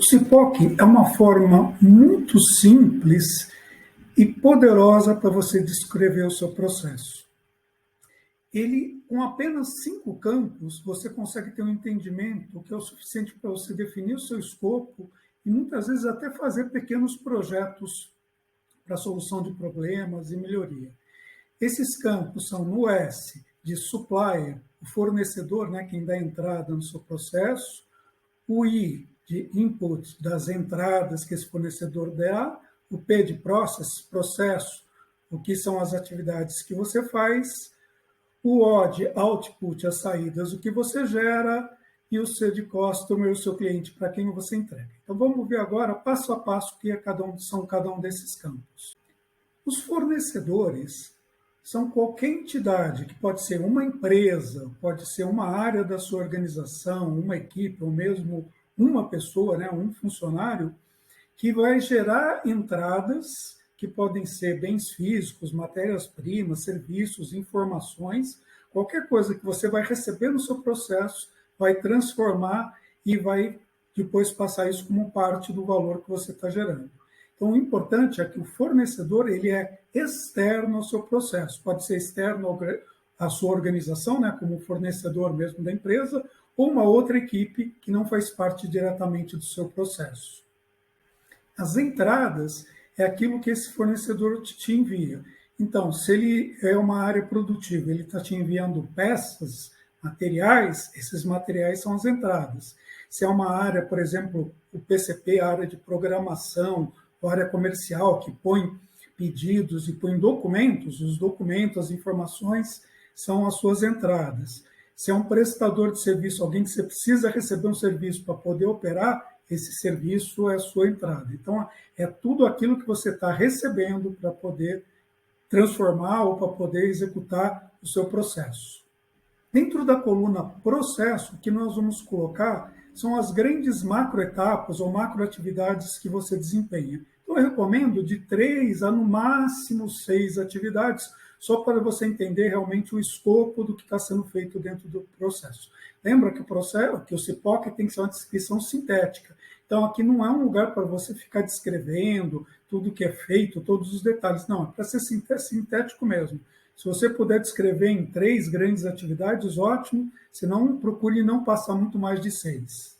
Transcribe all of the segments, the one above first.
O CIPOC é uma forma muito simples e poderosa para você descrever o seu processo. Ele, com apenas 5 campos, você consegue ter um entendimento que é o suficiente para você definir o seu escopo e muitas vezes até fazer pequenos projetos para solução de problemas e melhoria. Esses campos são no S, de supplier, o fornecedor, né, quem dá entrada no seu processo, o I, de input, das entradas que esse fornecedor dá, o P de process, processo, o que são as atividades que você faz, o O de output, as saídas, o que você gera, e o C de customer, o seu cliente, para quem você entrega. Então vamos ver agora, passo a passo, o que são cada um desses campos. Os fornecedores são qualquer entidade, que pode ser uma empresa, pode ser uma área da sua organização, uma equipe, ou mesmo uma pessoa, né, um funcionário, que vai gerar entradas que podem ser bens físicos, matérias-primas, serviços, informações, qualquer coisa que você vai receber no seu processo, vai transformar e vai depois passar isso como parte do valor que você está gerando. Então, o importante é que o fornecedor ele é externo ao seu processo. Pode ser externo à sua organização, né, como fornecedor mesmo da empresa, ou uma outra equipe que não faz parte diretamente do seu processo. As entradas é aquilo que esse fornecedor te envia. Então, se ele é uma área produtiva, ele está te enviando peças, materiais, esses materiais são as entradas. Se é uma área, por exemplo, o PCP, a área de programação, a área comercial, que põe pedidos e põe documentos, os documentos, as informações são as suas entradas. Se é um prestador de serviço, alguém que você precisa receber um serviço para poder operar, esse serviço é a sua entrada. Então, é tudo aquilo que você está recebendo para poder transformar ou para poder executar o seu processo. Dentro da coluna processo, o que nós vamos colocar são as grandes macroetapas ou macroatividades que você desempenha. Então, eu recomendo de 3 a, no máximo, 6 atividades, só para você entender realmente o escopo do que está sendo feito dentro do processo. Lembra que o CIPOC tem que ser uma descrição sintética. Então, aqui não é um lugar para você ficar descrevendo tudo que é feito, todos os detalhes. Não, é para ser sintético mesmo. Se você puder descrever em 3 grandes atividades, ótimo. Se não, procure não passar muito mais de 6.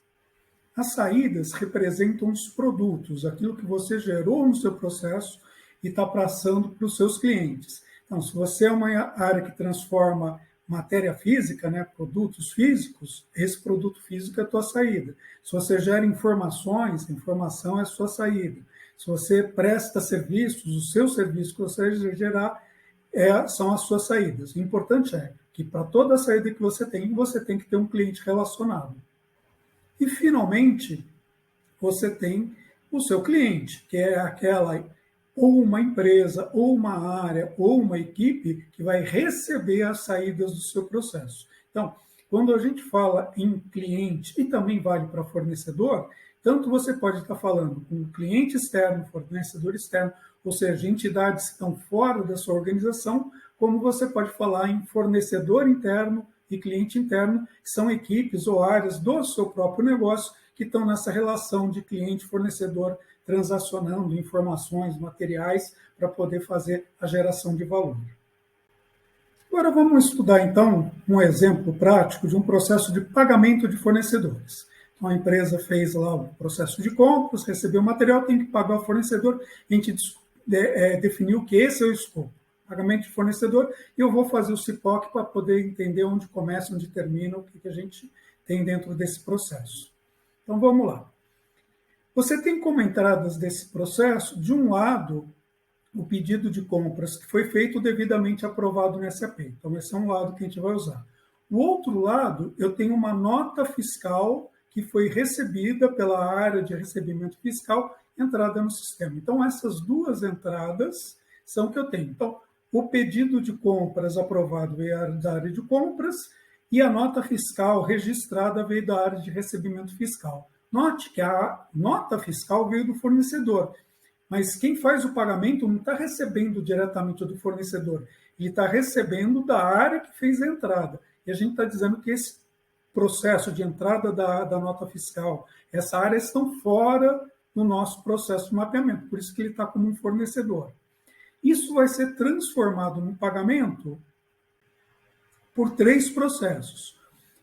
As saídas representam os produtos, aquilo que você gerou no seu processo e está passando para os seus clientes. Então, se você é uma área que transforma matéria física, né, produtos físicos, esse produto físico é a tua saída. Se você gera informações, informação é a sua saída. Se você presta serviços, os seus serviços que você gerar são as suas saídas. O importante é que para toda saída que você tem que ter um cliente relacionado. E, finalmente, você tem o seu cliente, que é aquela ou uma empresa, ou uma área, ou uma equipe que vai receber as saídas do seu processo. Então, quando a gente fala em cliente, e também vale para fornecedor, tanto você pode estar falando com cliente externo, fornecedor externo, ou seja, entidades que estão fora da sua organização, como você pode falar em fornecedor interno e cliente interno, que são equipes ou áreas do seu próprio negócio que estão nessa relação de cliente-fornecedor, transacionando informações, materiais, para poder fazer a geração de valor. Agora vamos estudar, então, um exemplo prático de um processo de pagamento de fornecedores. Então, a empresa fez lá o processo de compras, recebeu o material, tem que pagar o fornecedor, a gente definiu que esse é o escopo, pagamento de fornecedor, e eu vou fazer o CIPOC para poder entender onde começa, onde termina, o que a gente tem dentro desse processo. Então, vamos lá. Você tem como entradas desse processo, de um lado, o pedido de compras que foi feito devidamente aprovado no SAP. Então, esse é um lado que a gente vai usar. O outro lado, eu tenho uma nota fiscal que foi recebida pela área de recebimento fiscal, entrada no sistema. Então, essas 2 entradas são que eu tenho. Então, o pedido de compras aprovado veio da área de compras e a nota fiscal registrada veio da área de recebimento fiscal. Note que a nota fiscal veio do fornecedor, mas quem faz o pagamento não está recebendo diretamente do fornecedor, ele está recebendo da área que fez a entrada. E a gente está dizendo que esse processo de entrada da nota fiscal. Essa área estão fora do nosso processo de mapeamento, por isso que ele está como um fornecedor. Isso vai ser transformado no pagamento por 3 processos.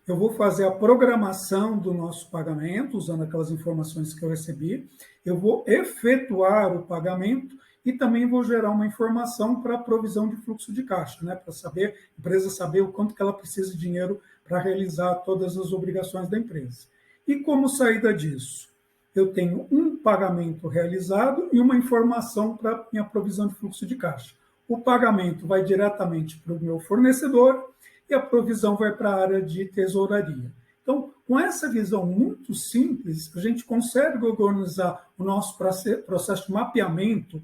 Eu vou fazer a programação do nosso pagamento, usando aquelas informações que eu recebi, eu vou efetuar o pagamento e também vou gerar uma informação para a provisão de fluxo de caixa, né? Para saber, a empresa saber o quanto que ela precisa de dinheiro para realizar todas as obrigações da empresa. E como saída disso? Eu tenho um pagamento realizado e uma informação para minha provisão de fluxo de caixa. O pagamento vai diretamente para o meu fornecedor e a provisão vai para a área de tesouraria. Então, com essa visão muito simples, a gente consegue organizar o nosso processo de mapeamento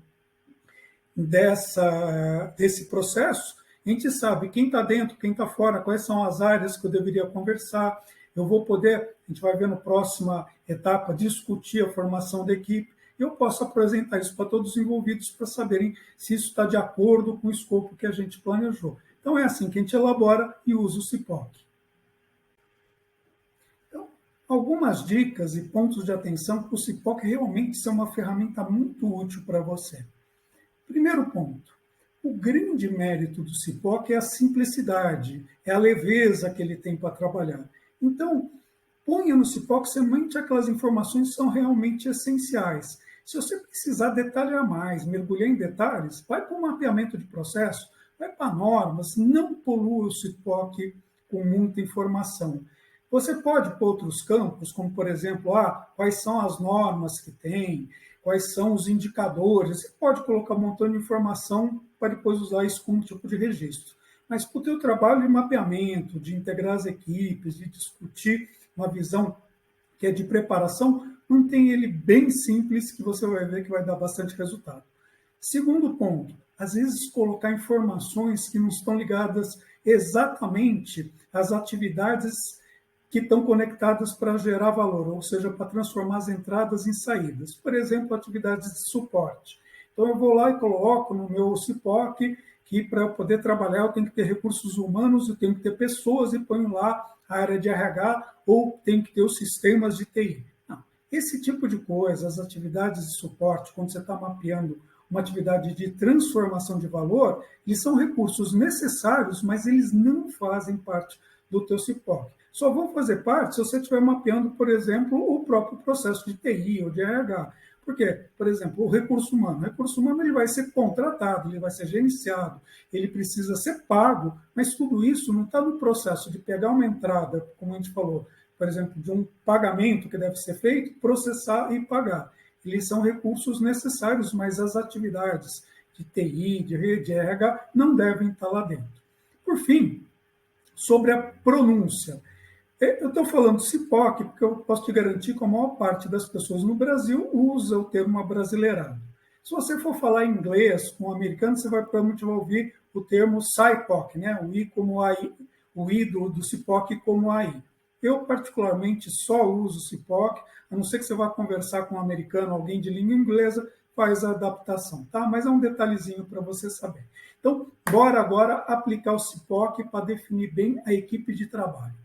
desse processo. A gente sabe quem está dentro, quem está fora, quais são as áreas que eu deveria conversar. Eu vou poder, a gente vai ver na próxima etapa, discutir a formação da equipe. Eu posso apresentar isso para todos os envolvidos para saberem se isso está de acordo com o escopo que a gente planejou. Então, é assim que a gente elabora e usa o CIPOC. Então, algumas dicas e pontos de atenção para o CIPOC realmente são uma ferramenta muito útil para você. Primeiro ponto, o grande mérito do CIPOC é a simplicidade, é a leveza que ele tem para trabalhar. Então, ponha no CIPOC somente aquelas informações que são realmente essenciais. Se você precisar detalhar mais, mergulhar em detalhes, vai para o mapeamento de processo, vai para normas, não polua o CIPOC com muita informação. Você pode pôr outros campos, como, por exemplo, quais são as normas que tem, quais são os indicadores. Você pode colocar um montão de informação para depois usar isso como tipo de registro. Mas para o teu trabalho de mapeamento, de integrar as equipes, de discutir uma visão que é de preparação, mantém ele bem simples, que você vai ver que vai dar bastante resultado. Segundo ponto, às vezes colocar informações que não estão ligadas exatamente às atividades que estão conectadas para gerar valor, ou seja, para transformar as entradas em saídas. Por exemplo, atividades de suporte. Então, eu vou lá e coloco no meu CIPOC que para eu poder trabalhar eu tenho que ter recursos humanos, eu tenho que ter pessoas e ponho lá a área de RH ou tenho que ter os sistemas de TI. Não. Esse tipo de coisa, as atividades de suporte, quando você está mapeando uma atividade de transformação de valor, eles são recursos necessários, mas eles não fazem parte do teu CIPOC. Só vão fazer parte se você estiver mapeando, por exemplo, o próprio processo de TI ou de RH. Por quê? Por exemplo, o recurso humano. O recurso humano ele vai ser contratado, ele vai ser gerenciado, ele precisa ser pago, mas tudo isso não está no processo de pegar uma entrada, como a gente falou, por exemplo, de um pagamento que deve ser feito, processar e pagar. Eles são recursos necessários, mas as atividades de TI, de rede, de RH, não devem estar lá dentro. Por fim, sobre a pronúncia. Eu estou falando CIPOC porque eu posso te garantir que a maior parte das pessoas no Brasil usa o termo abrasileirado. Se você for falar inglês com um americano, você provavelmente vai ouvir o termo SIPOC, né? O I como AI, o I do CIPOC como AI. Eu, particularmente, só uso CIPOC, a não ser que você vá conversar com um americano, alguém de língua inglesa, faz a adaptação, tá? Mas é um detalhezinho para você saber. Então, bora agora aplicar o CIPOC para definir bem a equipe de trabalho.